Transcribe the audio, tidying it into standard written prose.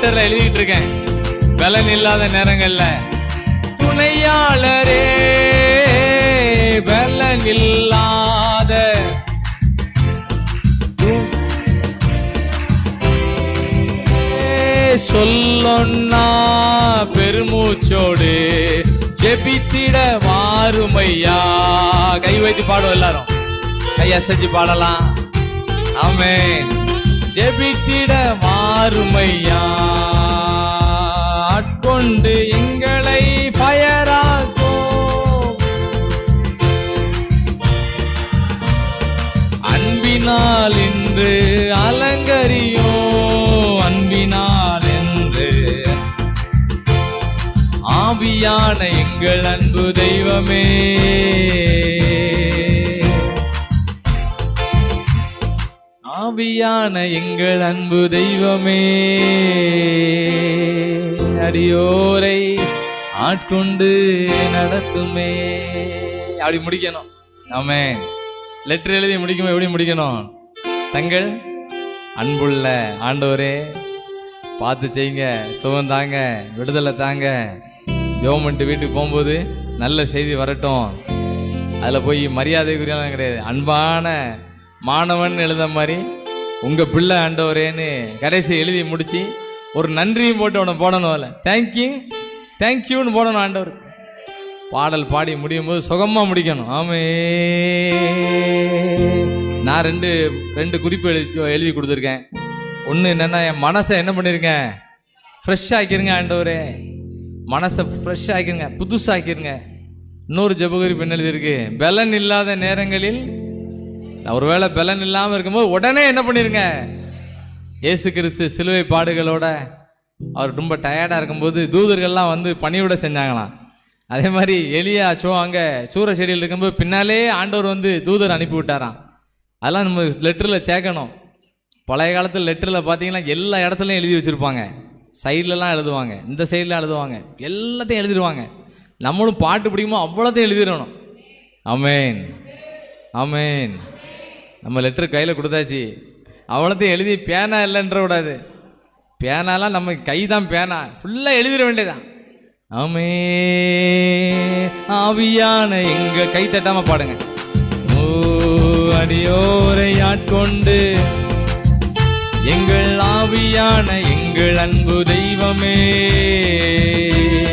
லெட்டர்ல எழுதிட்டு இருக்கேன். பலன் இல்லாத நேரங்கள்ல துணையாளரே, பலன் இல்லாத சொல்லொன்னா பெருமூச்சோடு ஜெபித்திட வாருமையா. கை வைத்து பாடுவோம், எல்லாரும் கை அசைச்சு பாடலாம். ஆமென். ஜெபித்திட வாருமையா, ஆட்கொண்டு எங்களை ஃபயராக்கோ, அன்பினால் இன்று அலங்கரியோ, அன்பினால் என்று ஆவியான எங்கள் அன்பு தெய்வமே, ஆவியான எங்கள் அன்பு தெய்வமே, அடியோரை ஆட்கொண்டு நடத்துமே. அப்படி முடிக்கணும். ஆமென். லெட்டர் எழுதி முடிக்கும். எப்படி முடிக்கணும்? தங்கள் அன்புள்ள ஆண்டவரே பார்த்து செய்யுங்க, சுகம் தாங்க, விடுதலை தாங்க. கவர்மெண்ட் வீட்டுக்கு போகும்போது நல்ல செய்தி வரட்டும். அதில் போய் மரியாதைக்குரியலாம் கிடையாது. அன்பான மாணவன் எழுத மாதிரி உங்கள் பிள்ளை ஆண்டவரேன்னு கடைசி எழுதி முடித்து ஒரு நன்றியும் போட்டு அவனை போடணும். அதில் தேங்க்யூன்னு போடணும். ஆண்டவர் பாடல் பாடி முடியும் போது சுகமாக முடிக்கணும். ஆமே. நான் ரெண்டு குறிப்பு எழுதி கொடுத்துருக்கேன். ஒன்று என்னென்னா, என் மனசை என்ன பண்ணியிருக்கேன், ஃப்ரெஷ் ஆக்கிருங்க ஆண்டவரே. மனசை ஃப்ரெஷ் ஆக்கிருங்க, புதுசாக்கிருங்க. இன்னொரு ஜெபகுறிப்பு என்ன எழுதியிருக்கு, பலன் இல்லாத நேரங்களில், ஒருவேளை பலன் இல்லாமல் இருக்கும்போது உடனே என்ன பண்ணிருங்க, இயேசு கிறிஸ்து சிலுவை பாடுகளோட அவர் ரொம்ப டயர்டாக இருக்கும்போது தூதர்கள்லாம் வந்து பணியோட செஞ்சாங்களாம். அதே மாதிரி எலியா அங்கே சூற செடியில் இருக்கும்போது பின்னாலே ஆண்டவர் வந்து தூதர் அனுப்பி விட்டாராம். அதெல்லாம் நம்ம லெட்டரில் சேர்க்கணும். பழைய காலத்தில் லெட்டரில் பார்த்தீங்கன்னா எல்லா இடத்துலையும் எழுதி வச்சுருப்பாங்க. சைட்லலாம் எழுதுவாங்க, இந்த சைடில் எழுதுவாங்க, எல்லாத்தையும் எழுதிடுவாங்க. நம்மளும் பாட்டு பிடிக்குமோ அவ்வளோத்தையும் எழுதிடணும். ஆமென், ஆமென். நம்ம லெட்டர் கையில் கொடுத்தாச்சு, அவ்வளோத்தையும் எழுதி பேனா இல்லைன்ற கூடாது. பேனாலாம் நம்ம கை தான் பேனா, ஃபுல்லாக எழுதிட வேண்டியதான். ஆமே. ஆவியான எங்க கை தட்டாம பாடுங்க. ஓ அடியோரை ஆட்கொண்டு எங்கள் ஆவியான எங்கள் அன்பு தெய்வமே.